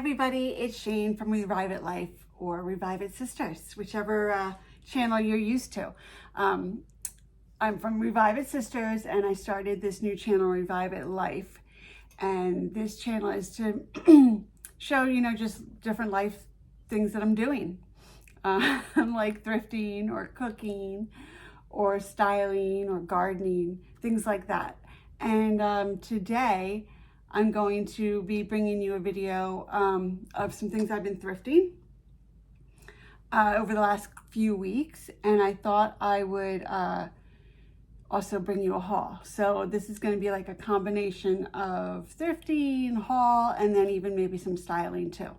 everybody, it's Shane from Revive It Life or Revive It Sisters, whichever channel you're used to. I'm from Revive It Sisters and I started this new channel, Revive It Life. And this channel is to show, just different life things that I'm doing. Like thrifting or cooking or styling or gardening, things like that. And today I'm going to be bringing you a video of some things I've been thrifting over the last few weeks, and I thought I would also bring you a haul. So this is going to be like a combination of thrifting, haul, and then even maybe some styling too.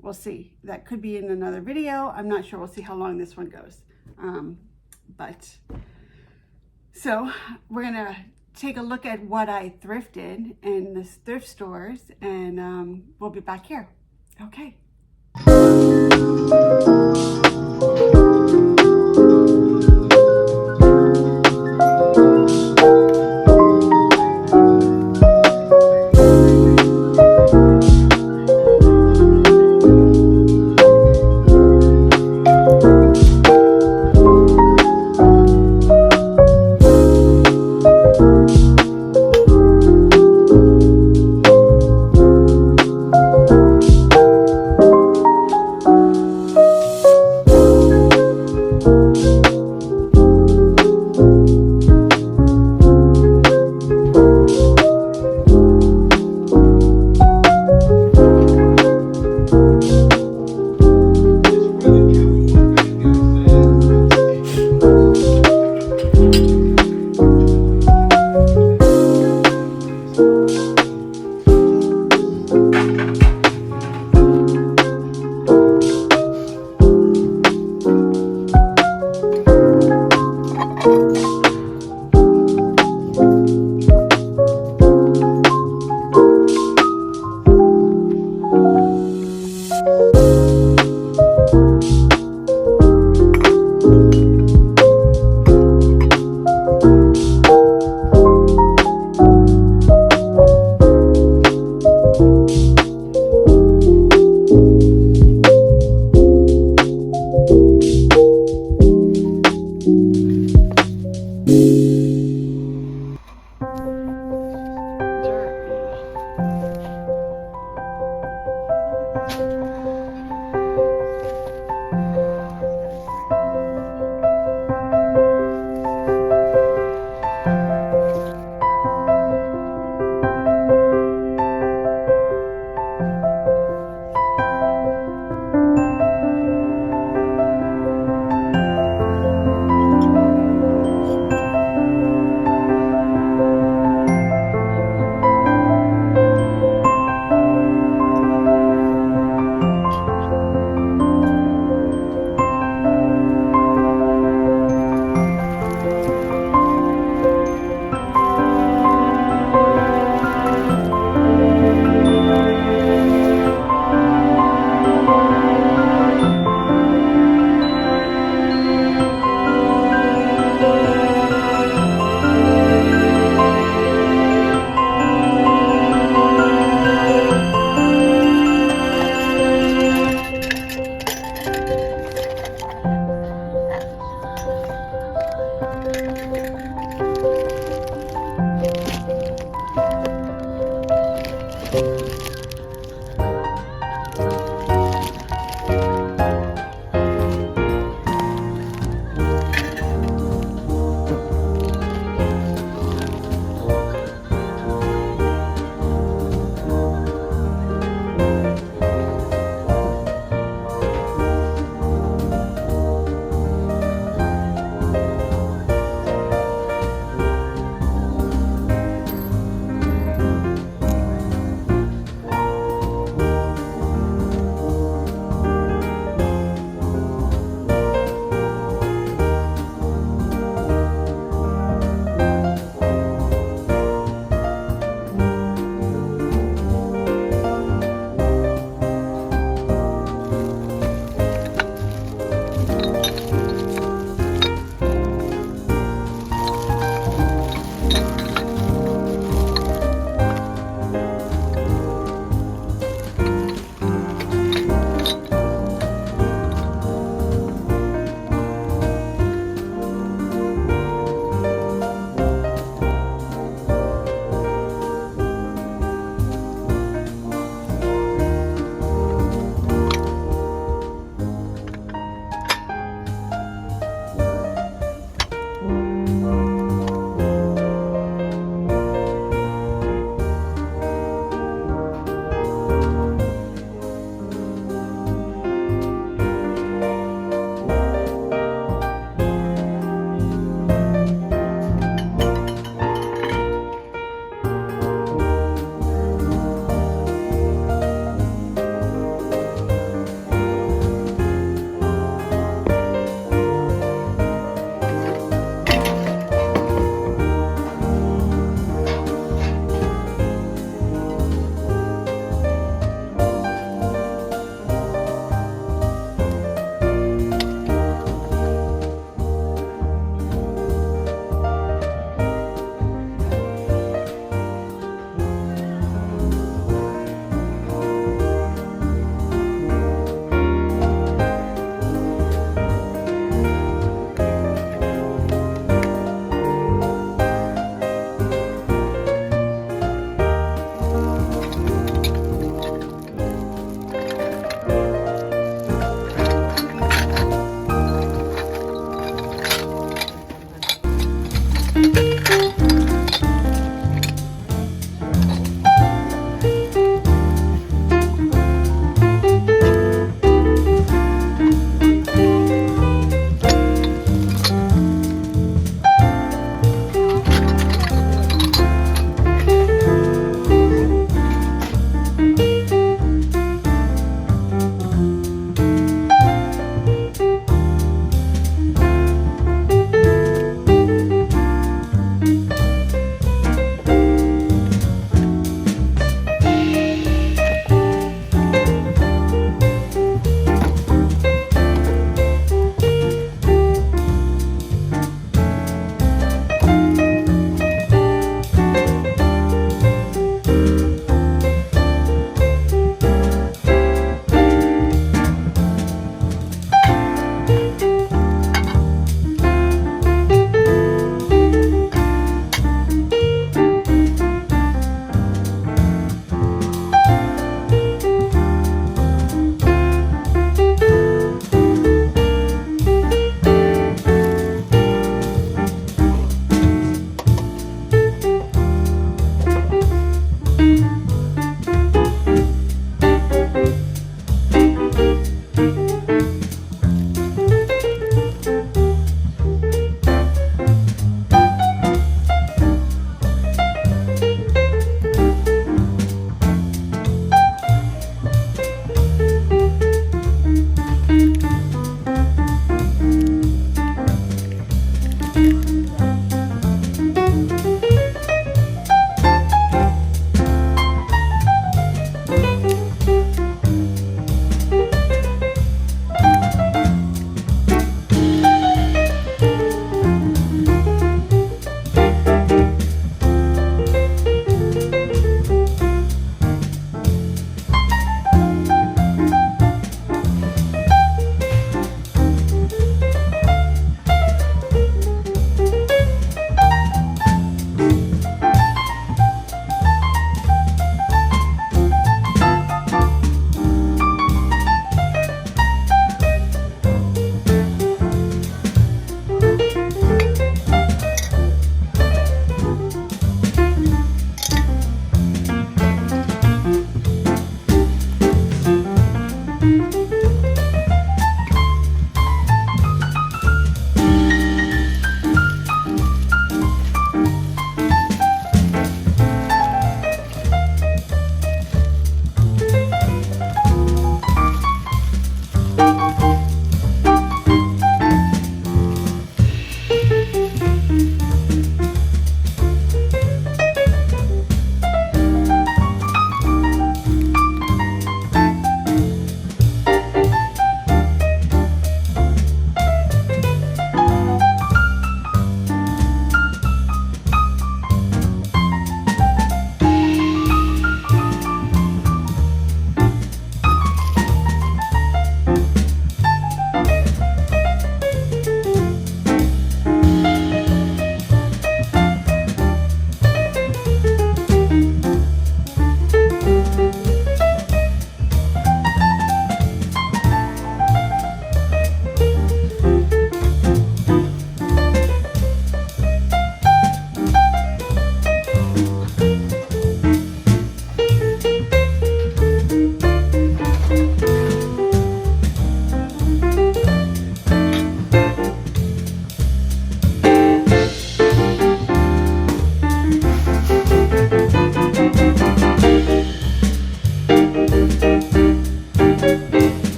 We'll see. That could be in another video. I'm not sure. We'll see how long this one goes. So we're going to take a look at what I thrifted in the thrift stores, and we'll be back here. Okay.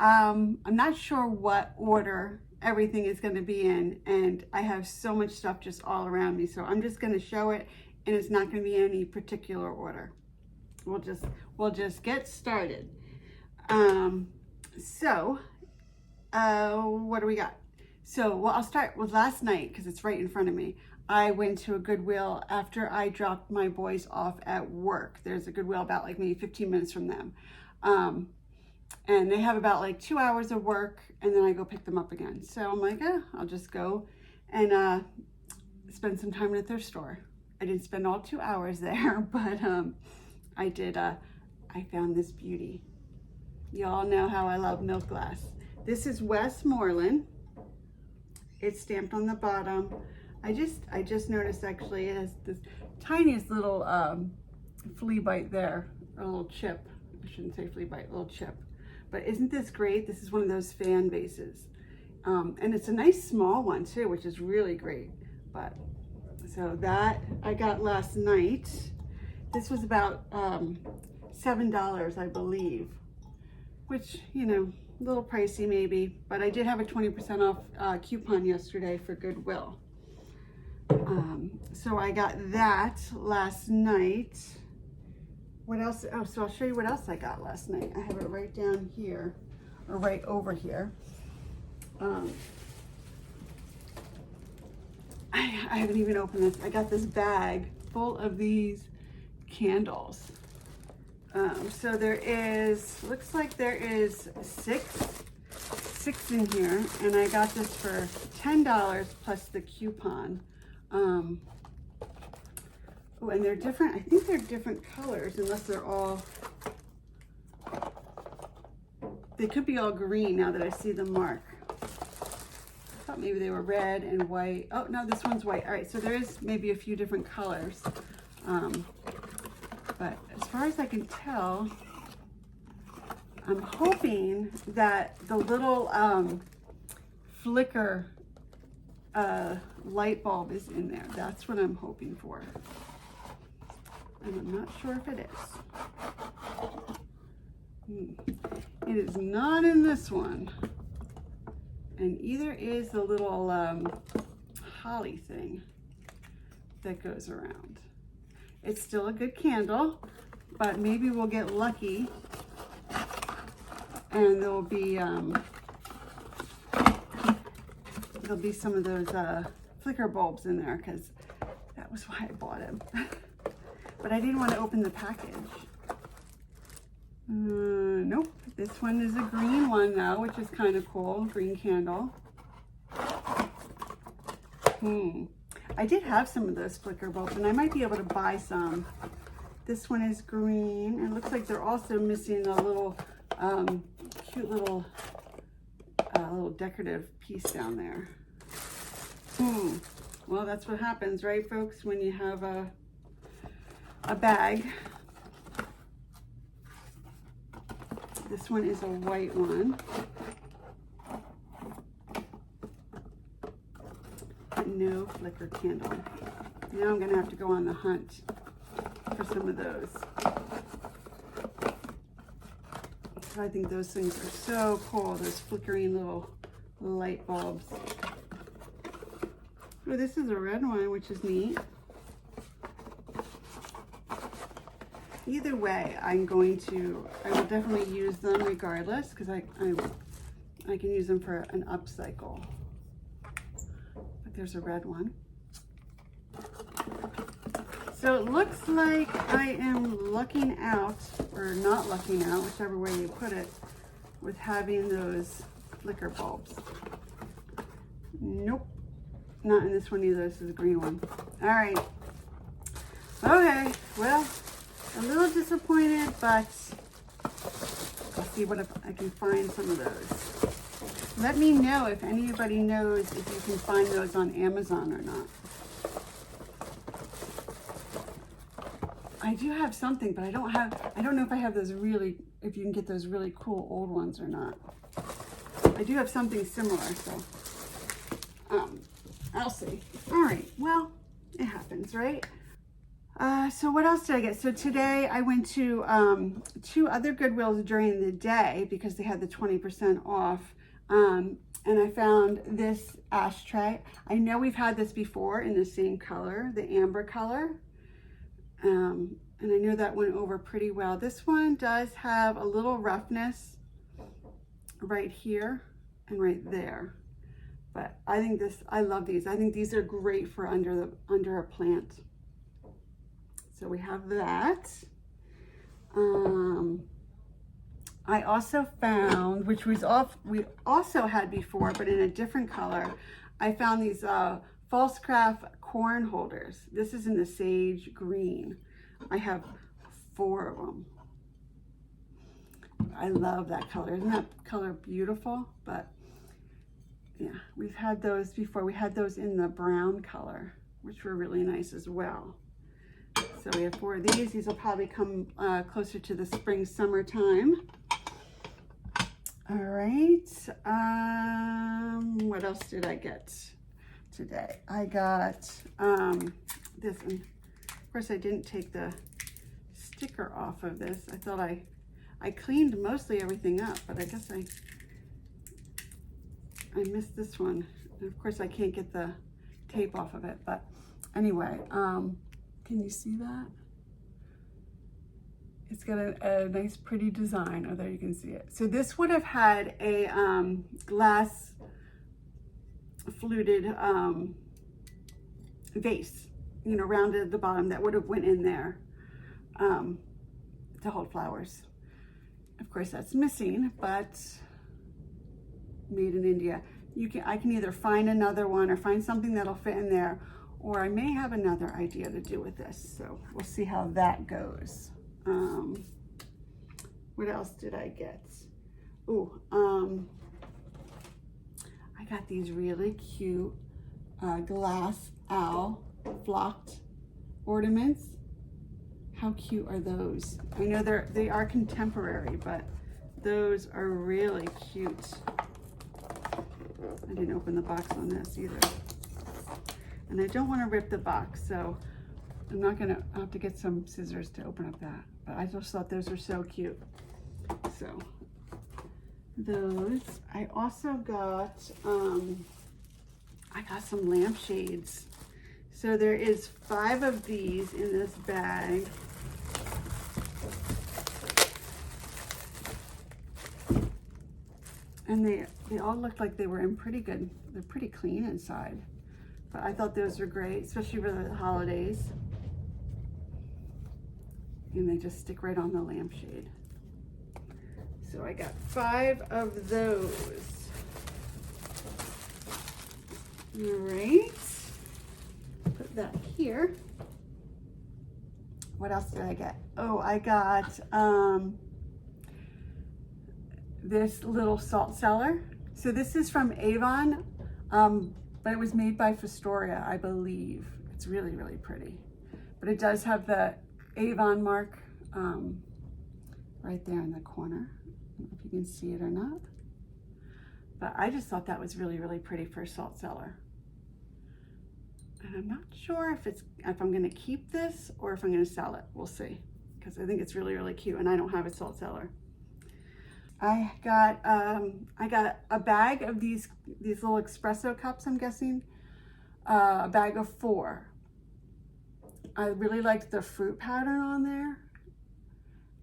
I'm not sure what order everything is going to be in, and I have so much stuff just all around me, so I'm just going to show it, and it's not going to be in any particular order. We'll just get started. What do we got? So, well, I'll start with last night because it's right in front of me. I went to a Goodwill after I dropped my boys off at work. There's a Goodwill about like maybe 15 minutes from them. And they have about like 2 hours of work, and then I go pick them up again. So I'm like, I'll just go and spend some time in a thrift store. I didn't spend all 2 hours there, but I did. I found this beauty. Y'all know how I love milk glass. This is Westmoreland. It's stamped on the bottom. I just noticed actually it has this tiniest little flea bite there, a little chip. I shouldn't say flea bite, a little chip. But isn't this great? This is one of those fan vases. And it's a nice small one too, which is really great. But so that I got last night. This was about $7, I believe, which, you know, a little pricey maybe, but I did have a 20% off coupon yesterday for Goodwill. So I got that last night. What else? Oh, so I'll show you what else I got last night. I have it right down here, or right over here. I haven't even opened this. I got this bag full of these candles. So there is, looks like there is six in here, and I got this for $10 plus the coupon. Oh, and they're different. I think they're different colors, unless they're all, they could be all green now that I see the mark. I thought maybe they were red and white. Oh no, this one's white. All right, so there is maybe a few different colors. But as far as I can tell, I'm hoping that the little flicker light bulb is in there. That's what I'm hoping for. And I'm not sure if it is. It is not in this one. And either is the little holly thing that goes around. It's still a good candle, but maybe we'll get lucky and there'll be some of those flicker bulbs in there, because that was why I bought them. But I didn't want to open the package. Nope. This one is a green one though, which is kind of cool. Green candle. I did have some of those flicker bulbs, and I might be able to buy some. This one is green. It looks like they're also missing a little cute little decorative piece down there. Well, that's what happens, right, folks, when you have a bag. This one is a white one. No flicker candle. Now I'm gonna have to go on the hunt for some of those. I think those things are so cool, those flickering little light bulbs. Oh, this is a red one, which is neat. Either way, I will definitely use them regardless, because I can use them for an upcycle. But there's a red one. So it looks like I am lucking out, or not lucking out, whichever way you put it, with having those flicker bulbs. Nope, not in this one either. This is a green one. All right. Okay, well, a little disappointed, but I'll see what if I can find some of those. Let me know if anybody knows if you can find those on Amazon or not. I do have something, but I don't know if I have those if you can get those really cool old ones or not. I do have something similar, so I'll see. All right, well, it happens, right? So what else did I get? So today I went to 2 other Goodwills during the day because they had the 20% off. And I found this ashtray. I know we've had this before in the same color, the amber color. And I know that went over pretty well. This one does have a little roughness right here and right there. But I think I love these. I think these are great for under a plant. So we have that. I also found, which we also had before, but in a different color, I found these false craft corn holders. This is in the sage green. I have 4 of them. I love that color. Isn't that color beautiful? But yeah, we've had those before. We had those in the brown color, which were really nice as well. So we have 4 of these. These will probably come closer to the spring, summertime. All right. What else did I get today? I got this. And of course, I didn't take the sticker off of this. I thought I cleaned mostly everything up, but I guess I missed this one. And of course, I can't get the tape off of it. But anyway, can you see that? It's got a nice pretty design. Oh, there you can see it. So this would have had a glass fluted vase, you know, rounded at the bottom that would have went in there to hold flowers. Of course, that's missing, but made in India. I can either find another one or find something that'll fit in there, or I may have another idea to do with this. So we'll see how that goes. What else did I get? Oh, I got these really cute glass owl flocked ornaments. How cute are those? I know they are contemporary, but those are really cute. I didn't open the box on this either. And I don't want to rip the box, so I'm not gonna have to get some scissors to open up that. But I just thought those were so cute. So those. I also got, I got some lampshades. So there is 5 of these in this bag. And they all looked like they were in they're pretty clean inside. But I thought those were great, especially for the holidays. And they just stick right on the lampshade. So I got 5 of those. All right, put that here. What else did I get? Oh, I got this little salt cellar. So this is from Avon, but it was made by Fostoria, I believe. It's really, really pretty. But it does have the Avon mark right there in the corner. I don't know if you can see it or not. But I just thought that was really, really pretty for a salt cellar. And I'm not sure if I'm gonna keep this or if I'm gonna sell it. We'll see, because I think it's really, really cute and I don't have a salt cellar. I got a bag of these little espresso cups, I'm guessing. A bag of 4. I really liked the fruit pattern on there.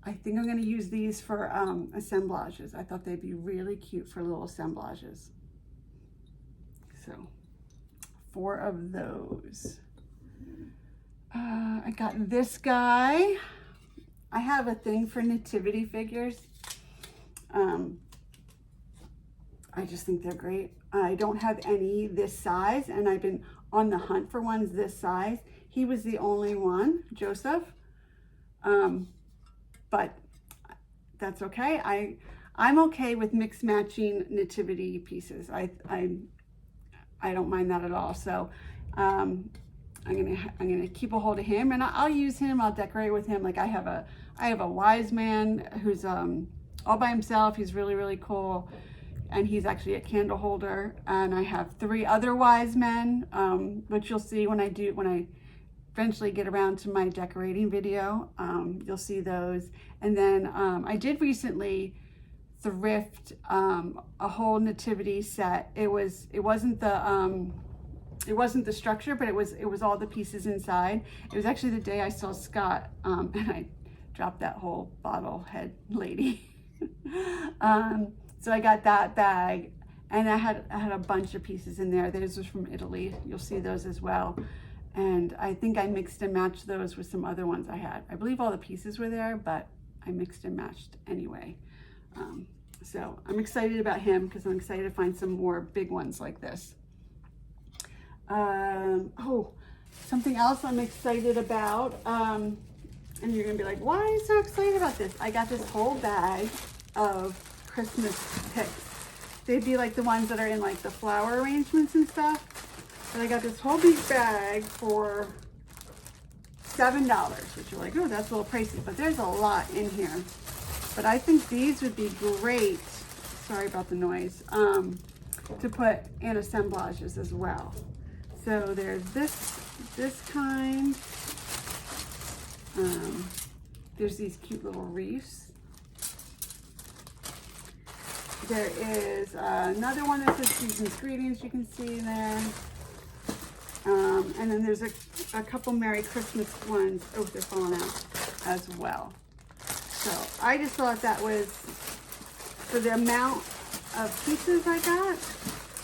I think I'm going to use these for assemblages. I thought they'd be really cute for little assemblages. So 4 of those. I got this guy. I have a thing for nativity figures. I just think they're great. I don't have any this size, and I've been on the hunt for ones this size. He was the only one, Joseph. But that's okay. I'm okay with mixed matching nativity pieces. I don't mind that at all. So I'm gonna keep a hold of him, and I'll use him. I'll decorate with him. Like I have a wise man who's all by himself. He's really, really cool, and he's actually a candle holder. And I have 3 other wise men, which you'll see when I eventually get around to my decorating video, you'll see those. And then I did recently thrift a whole nativity set. It wasn't the structure, but it was all the pieces inside. It was actually the day I saw Scott, and I dropped that whole bottle head lady. So I got that bag, and I had a bunch of pieces in there. Those was from Italy. You'll see those as well. And I think I mixed and matched those with some other ones I had. I believe all the pieces were there, but I mixed and matched anyway. So I'm excited about him because I'm excited to find some more big ones like this. Oh, something else I'm excited about. And you're gonna be like, why are you so excited about this? I got this whole bag of Christmas picks. They'd be like the ones that are in like the flower arrangements and stuff. But I got this whole big bag for $7, which you're like, oh, that's a little pricey, but there's a lot in here. But I think these would be great, sorry about the noise, to put in assemblages as well. So there's this kind. There's these cute little wreaths. There is another one that says Season's Greetings, you can see there. And then there's a couple Merry Christmas ones. Oh, they're falling out as well. So I just thought that was, for the amount of pieces I got,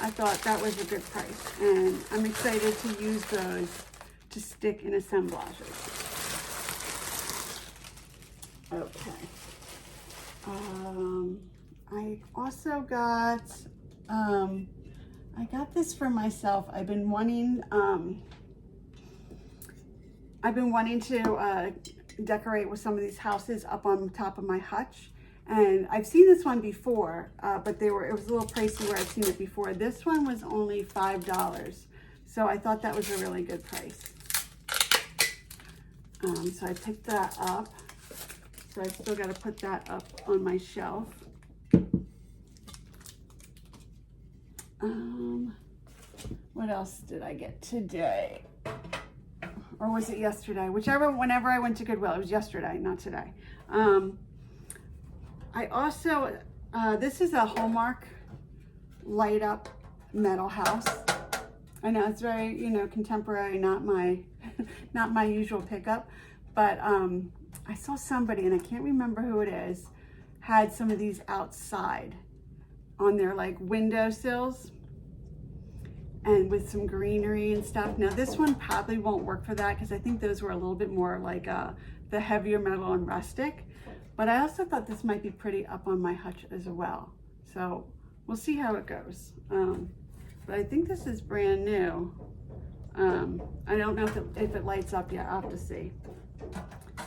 I thought that was a good price. And I'm excited to use those to stick in assemblages. Okay. I also got, I got this for myself. I've been wanting to decorate with some of these houses up on top of my hutch. And I've seen this one before, but it was a little pricey where I've seen it before. This one was only $5. So I thought that was a really good price. So I picked that up. So I still got to put that up on my shelf. What else did I get today? Or was it yesterday? Whenever I went to Goodwill, it was yesterday, not today. I also, this is a Hallmark light up metal house. I know it's very, contemporary, not my usual pickup, but I saw somebody, and I can't remember who it is, had some of these outside on their like windowsills and with some greenery and stuff. Now this one probably won't work for that because I think those were a little bit more like the heavier metal and rustic, but I also thought this might be pretty up on my hutch as well. So we'll see how it goes. But I think this is brand new. I don't know if it lights up yet. I'll have to see.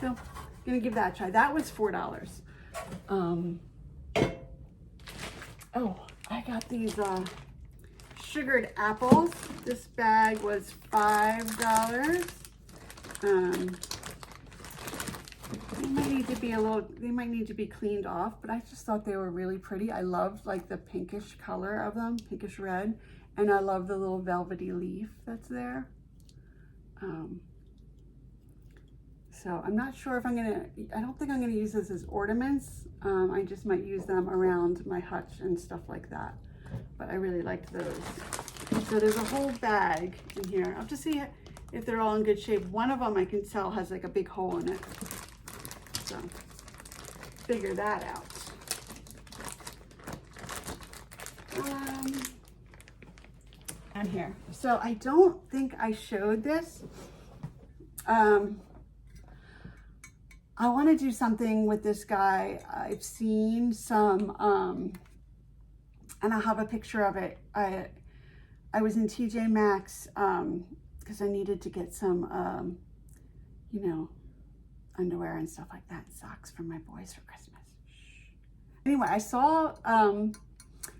So I'm gonna give that a try. That was $4. Oh, I got these sugared apples. This bag was $5. They might need to be cleaned off, but I just thought they were really pretty. I loved like the pinkish color of them, pinkish red, and I love the little velvety leaf that's there. So I'm not sure if I don't think I'm gonna use this as ornaments. I just might use them around my hutch and stuff like that. But I really liked those. So there's a whole bag in here. I'll have to see if they're all in good shape. One of them I can tell has like a big hole in it. So figure that out. And here. So I don't think I showed this. I want to do something with this guy. I've seen some, and I'll have a picture of it. I was in TJ Maxx because I needed to get some, underwear and stuff like that, and socks for my boys for Christmas. Anyway, I saw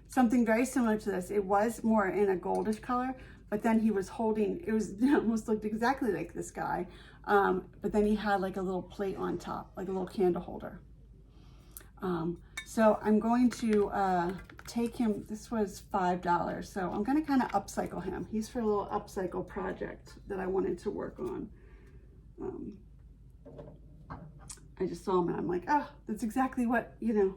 something very similar to this. It was more in a goldish color, but then he was holding, it almost looked exactly like this guy. But then he had like a little plate on top, like a little candle holder. So I'm going to take him, this was $5, so I'm going to kind of upcycle him. He's for a little upcycle project that I wanted to work on. I just saw them and I'm like, oh, that's exactly what, you know,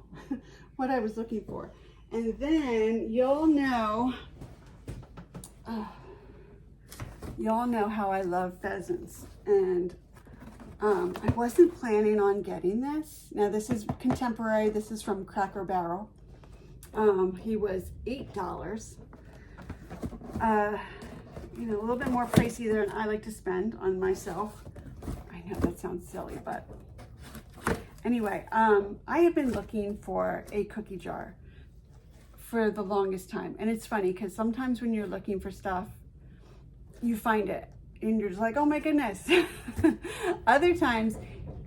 what I was looking for. And then y'all know how I love pheasants. And I wasn't planning on getting this. Now this is contemporary. This is from Cracker Barrel. He was $8. You know, a little bit more pricey than I like to spend on myself. I know that sounds silly, but anyway, I have been looking for a cookie jar for the longest time. And it's funny because sometimes when you're looking for stuff, you find it and you're just like, oh my goodness. Other times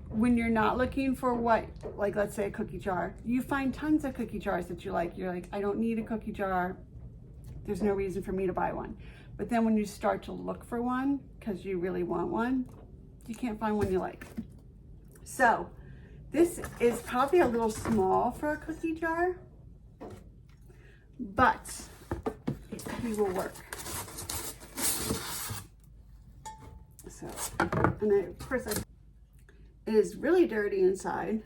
when you're not looking for what, like let's say a cookie jar, you find tons of cookie jars that you like. You're like, I don't need a cookie jar. There's no reason for me to buy one. But then when you start to look for one because you really want one, you can't find one you like. So this is probably a little small for a cookie jar, but he will work. So, and of course, it is really dirty inside.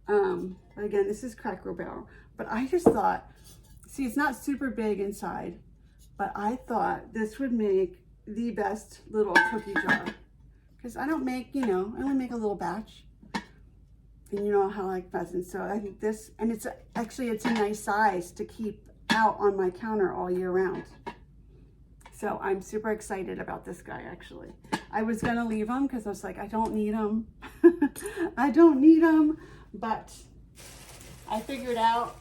But again, this is Cracker Barrel. But I just thought, see, it's not super big inside, but I thought this would make the best little cookie jar. Because I don't make, you know, I only make a little batch. And you know how I like pheasants. So I think this, and it's actually, it's a nice size to keep out on my counter all year round. So I'm super excited about this guy, actually. I was going to leave him because I was like, I don't need him. I don't need him. But I figured out,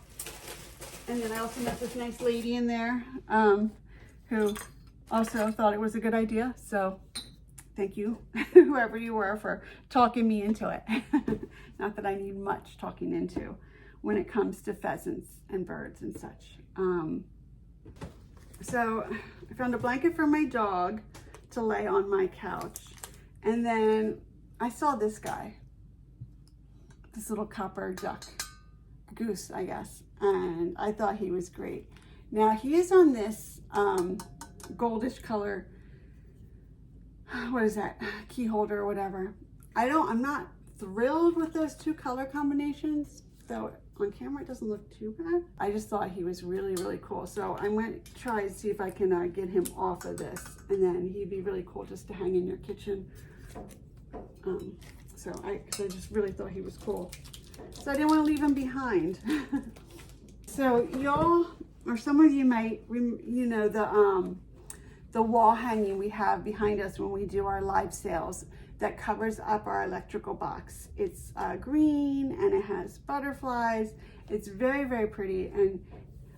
and then I also met this nice lady in there who also thought it was a good idea. So thank you, whoever you were, for talking me into it. Not that I need much talking into when it comes to pheasants and birds and such. So I found a blanket for my dog to lay on my couch. And then I saw this guy, this little copper duck, goose, I guess. And I thought he was great. Now he is on this goldish color, what is that, key holder or whatever. I'm not thrilled with those two color combinations, though on camera it doesn't look too bad. I just thought he was really, really cool. So I went to try and see if I can get him off of this, and then he'd be really cool just to hang in your kitchen. So I just really thought he was cool. So I didn't want to leave him behind. So y'all, or some of you might, you know, the wall hanging we have behind us when we do our live sales that covers up our electrical box. It's green and it has butterflies. It's very, very pretty. And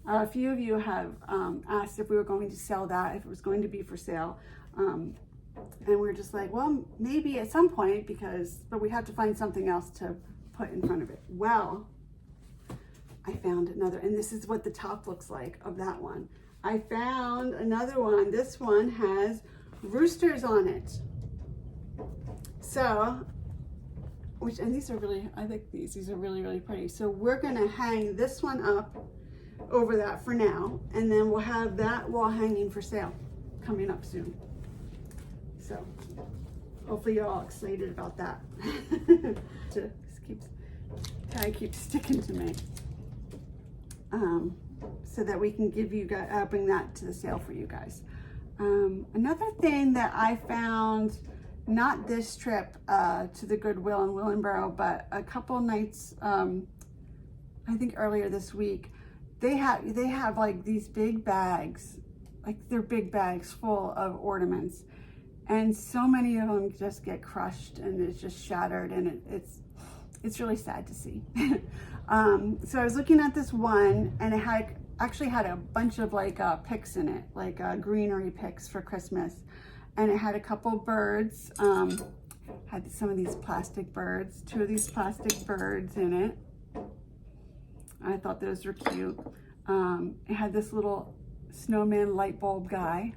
a few of you have asked if we were going to sell that, if it was going to be for sale. And we're just like, well, maybe at some point, but we have to find something else to put in front of it. Well, I found another, and this is what the top looks like of that one. I found another one. This one has roosters on it. So, and these are really, I like these are really, really pretty. So we're gonna hang this one up over that for now, and then we'll have that wall hanging for sale coming up soon. So hopefully you're all excited about that. Ty keeps sticking to me. So that we can give you guys, bring that to the sale for you guys. Another thing that I found, not this trip to the Goodwill in Willingboro, but a couple nights, I think earlier this week, they have like these big bags, like they're big bags full of ornaments, and so many of them just get crushed and it's just shattered, and it's really sad to see. So I was looking at this one, and it actually had a bunch of like picks in it, like greenery picks for Christmas. And it had a couple birds, had some of these plastic birds, 2 of these plastic birds in it. I thought those were cute. It had this little snowman light bulb guy.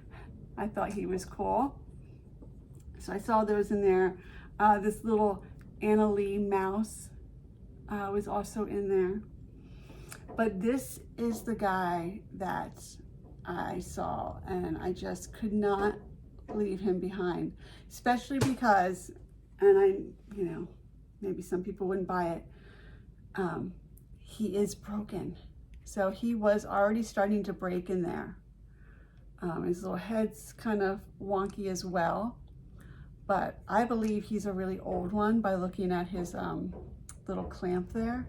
I thought he was cool. So I saw those in there. This little Anna Lee mouse was also in there. But this is the guy that I saw, and I just could not leave him behind, especially because, and I, you know, maybe some people wouldn't buy it, he is broken. So he was already starting to break in there. His little head's kind of wonky as well, but I believe he's a really old one by looking at his little clamp there.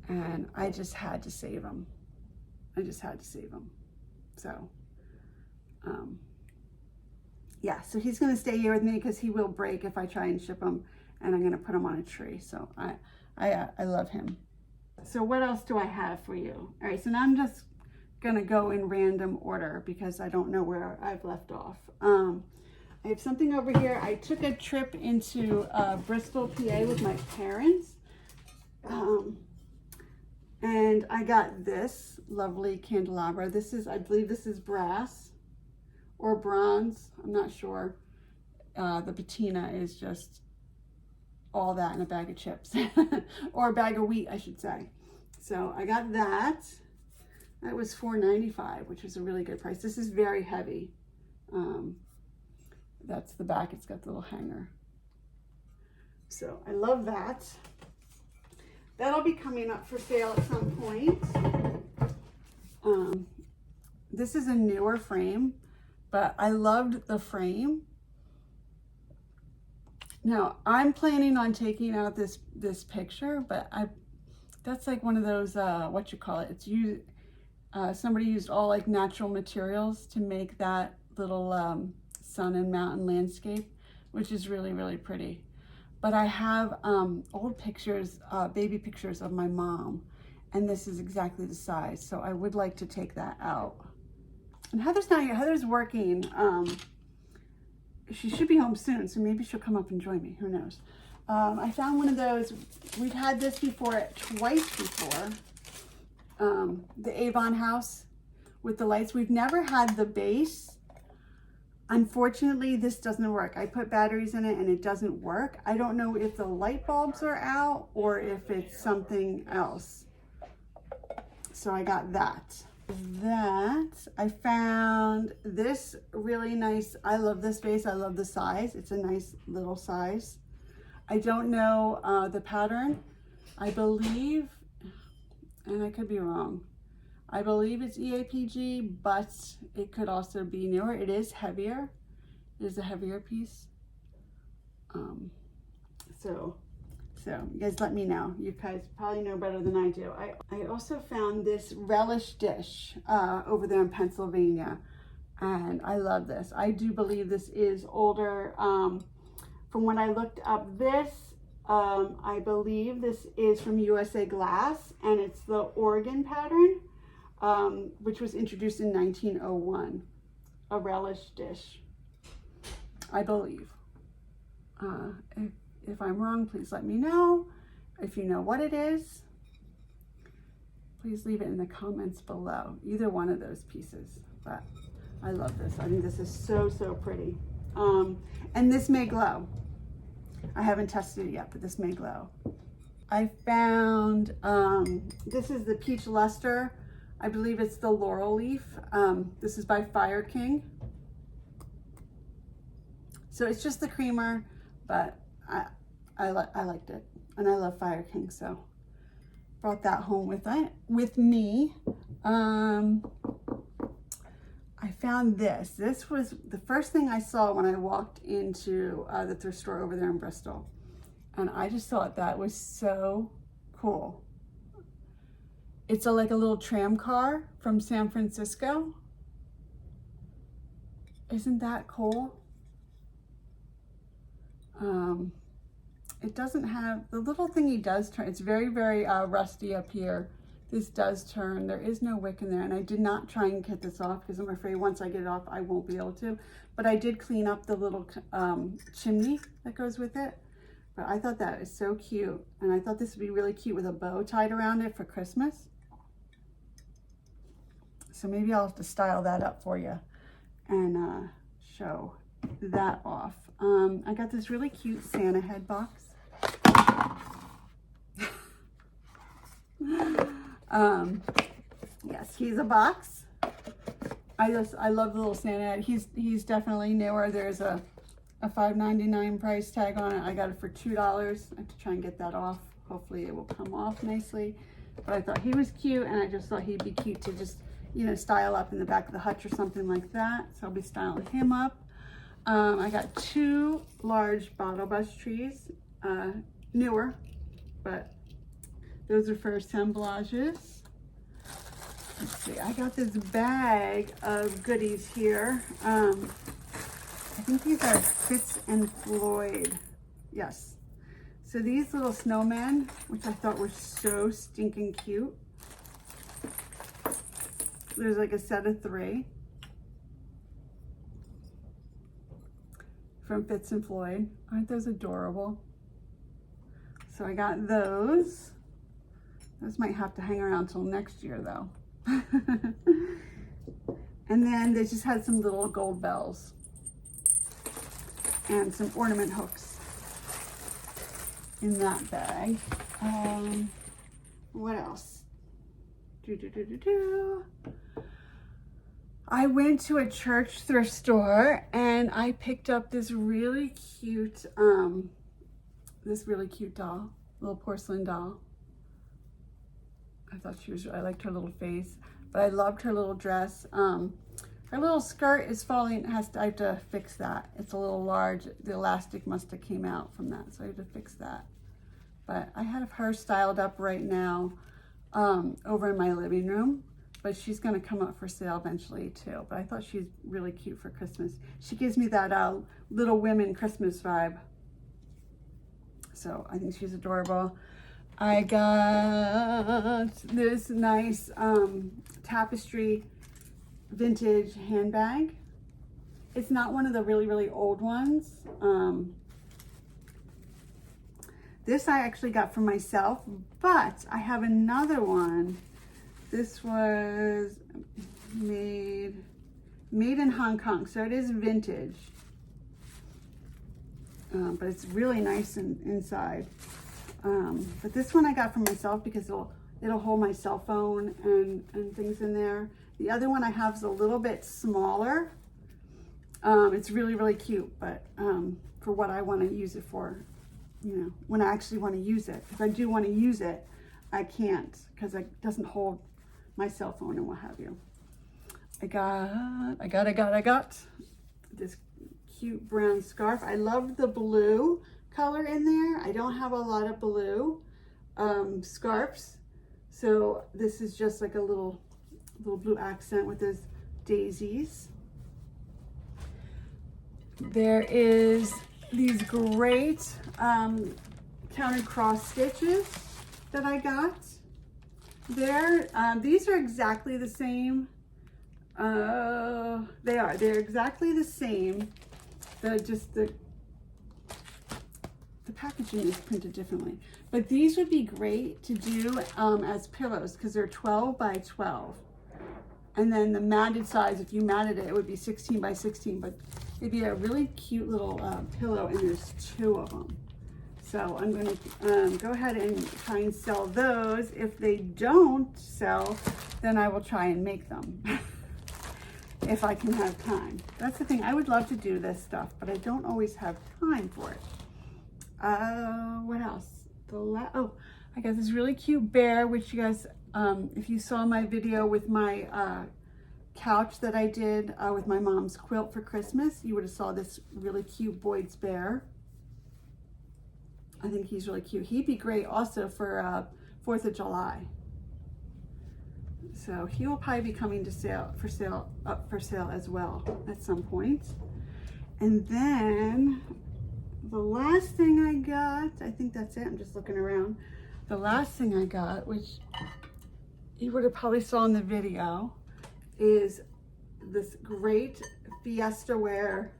And I just had to save him. I just had to save him. So, yeah, so he's gonna stay here with me because he will break if I try and ship him, and I'm gonna put him on a tree. So I love him. So what else do I have for you? All right, so now I'm just gonna go in random order because I don't know where I've left off. I have something over here. I took a trip into Bristol, PA with my parents. And I got this lovely candelabra. This is, I believe this is brass or bronze. I'm not sure. The patina is just all that in a bag of chips or a bag of wheat, I should say. So I got that. That was $4.95, which was a really good price. This is very heavy. That's the back. It's got the little hanger. So I love that. That'll be coming up for sale at some point. This is a newer frame, but I loved the frame. Now I'm planning on taking out this picture, but that's like one of those what you call it? It's used. Somebody used all like natural materials to make that little sun and mountain landscape, which is really, really pretty. But I have old pictures, baby pictures of my mom, and this is exactly the size. So I would like to take that out. And Heather's not here. Heather's working. She should be home soon, so maybe she'll come up and join me. Who knows? I found one of those. We've had this before, twice before. The Avon house with the lights. We've never had the base. Unfortunately, this doesn't work. I put batteries in it and it doesn't work. I don't know if the light bulbs are out or if it's something else. So I got that. I found this really nice. I love this vase. I love the size. It's a nice little size. I don't know the pattern. I believe, and I could be wrong, I believe it's EAPG, but it could also be newer. It is heavier. It is a heavier piece. So you guys let me know. You guys probably know better than I do. I also found this relish dish over there in Pennsylvania, and I love this. I do believe this is older. From when I looked up this, I believe this is from USA Glass, and it's the Oregon pattern. Which was introduced in 1901, a relish dish, I believe. If I'm wrong, please let me know. If you know what it is, please leave it in the comments below. Either one of those pieces, but I love this. I think this is so, so pretty. And this may glow. I haven't tested it yet, but this may glow. I found, this is the Peach Luster. I believe it's the Laurel Leaf. This is by Fire King. So it's just the creamer, but I liked it. And I love Fire King, so brought that home with me. I found this. This was the first thing I saw when I walked into the thrift store over there in Bristol. And I just thought that was so cool. It's like a little tram car from San Francisco. Isn't that cool? It doesn't have, the little thingy does turn. It's very, very rusty up here. This does turn. There is no wick in there, and I did not try and get this off because I'm afraid once I get it off, I won't be able to. But I did clean up the little chimney that goes with it. But I thought that is so cute, and I thought this would be really cute with a bow tied around it for Christmas. So maybe I'll have to style that up for you and show that off. I got this really cute Santa head box. Yes, he's a box. I love the little Santa. He's definitely newer. There's a $5.99 price tag on it. I got it for $2. I have to try and get that off. Hopefully it will come off nicely. But I thought he was cute, and I just thought he'd be cute to just, you know, style up in the back of the hutch or something like that. So I'll be styling him up. I got 2 large bottle bus trees, newer, but those are for assemblages. Let's see, I got this bag of goodies here. I think these are Fitz and Floyd. Yes. So these little snowmen, which I thought were so stinking cute. There's like a set of 3 from Fitz and Floyd. Aren't those adorable? So I got those. Those might have to hang around till next year though. And then they just had some little gold bells and some ornament hooks in that bag. What else? I went to a church thrift store and I picked up this really cute doll, little porcelain doll. I thought I liked her little face, but I loved her little dress. Her little skirt is falling. I have to fix that. It's a little large. The elastic must have came out from that, so I have to fix that. But I have her styled up right now over in my living room, but she's gonna come up for sale eventually too. But I thought she's really cute for Christmas. She gives me that Little Women Christmas vibe. So I think she's adorable. I got this nice tapestry vintage handbag. It's not one of the really, really old ones. This I actually got for myself, but I have another one. This was made in Hong Kong, so it is vintage. But it's really nice inside. But this one I got for myself because it'll hold my cell phone and things in there. The other one I have is a little bit smaller. It's really, really cute, but for what I want to use it for, you know, when I actually want to use it. If I do want to use it, I can't because it doesn't hold my cell phone and what have you. I got this cute brown scarf. I love the blue color in there. I don't have a lot of blue scarves, so this is just like a little blue accent with those daisies. There is these great counted cross stitches that I got there. These are exactly the same. They're exactly the same. The packaging is printed differently, but these would be great to do as pillows because they're 12 by 12, and then the matted size, if you matted it, it would be 16 by 16, but it'd be a really cute little pillow, and there's 2 of them. So I'm going to go ahead and try and sell those. If they don't sell, then I will try and make them if I can have time. That's the thing. I would love to do this stuff, but I don't always have time for it. What else? I got this really cute bear, which you guys, if you saw my video with my couch that I did with my mom's quilt for Christmas, you would have saw this really cute Boyd's bear. I think he's really cute. He'd be great also for 4th of July. So he will probably be coming up for sale as well at some point. And then the last thing I got, I think that's it. I'm just looking around. The last thing I got, which you would have probably saw in the video, is this great Fiesta Ware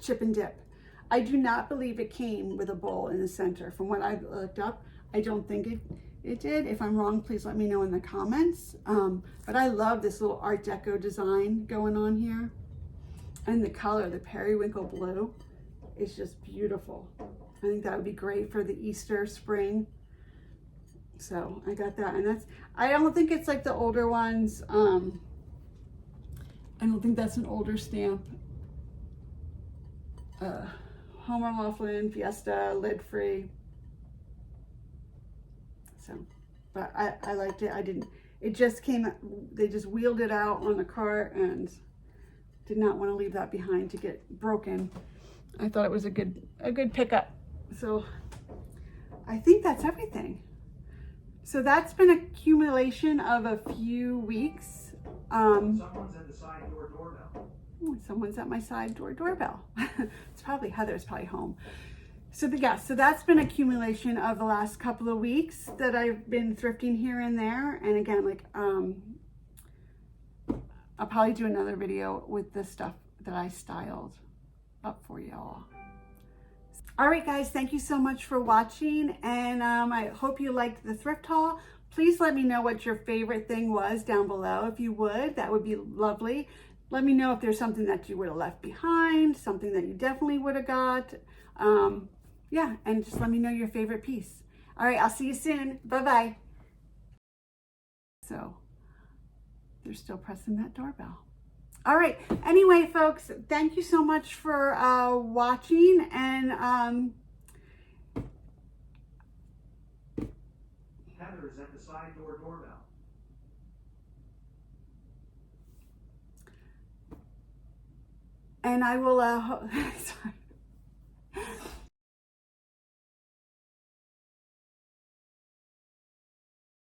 chip and dip. I do not believe it came with a bowl in the center. From what I've looked up, I don't think it did. If I'm wrong, please let me know in the comments. But I love this little Art Deco design going on here. And the color, the periwinkle blue, is just beautiful. I think that would be great for the Easter spring. So I got that, and I don't think it's like the older ones. I don't think that's an older stamp. Homer Laughlin, Fiesta, lid free. So, but I liked it. I didn't, it just came, they just wheeled it out on the cart and did not want to leave that behind to get broken. I thought it was a good pickup. So I think that's everything. So that's been accumulation of a few weeks. Someone's at the side door doorbell. Ooh, someone's at my side door doorbell. It's probably Heather's probably home. So so that's been accumulation of the last couple of weeks that I've been thrifting here and there. And again, like I'll probably do another video with the stuff that I styled up for y'all. All right, guys, thank you so much for watching, and I hope you liked the thrift haul. Please let me know what your favorite thing was down below. If you would, that would be lovely. Let me know if there's something that you would have left behind, something that you definitely would have got. Yeah, and just let me know your favorite piece. All right, I'll see you soon. Bye-bye. So they're still pressing that doorbell. All right, anyway, folks, thank you so much for watching, and Heather is at the side door doorbell. and I will sorry.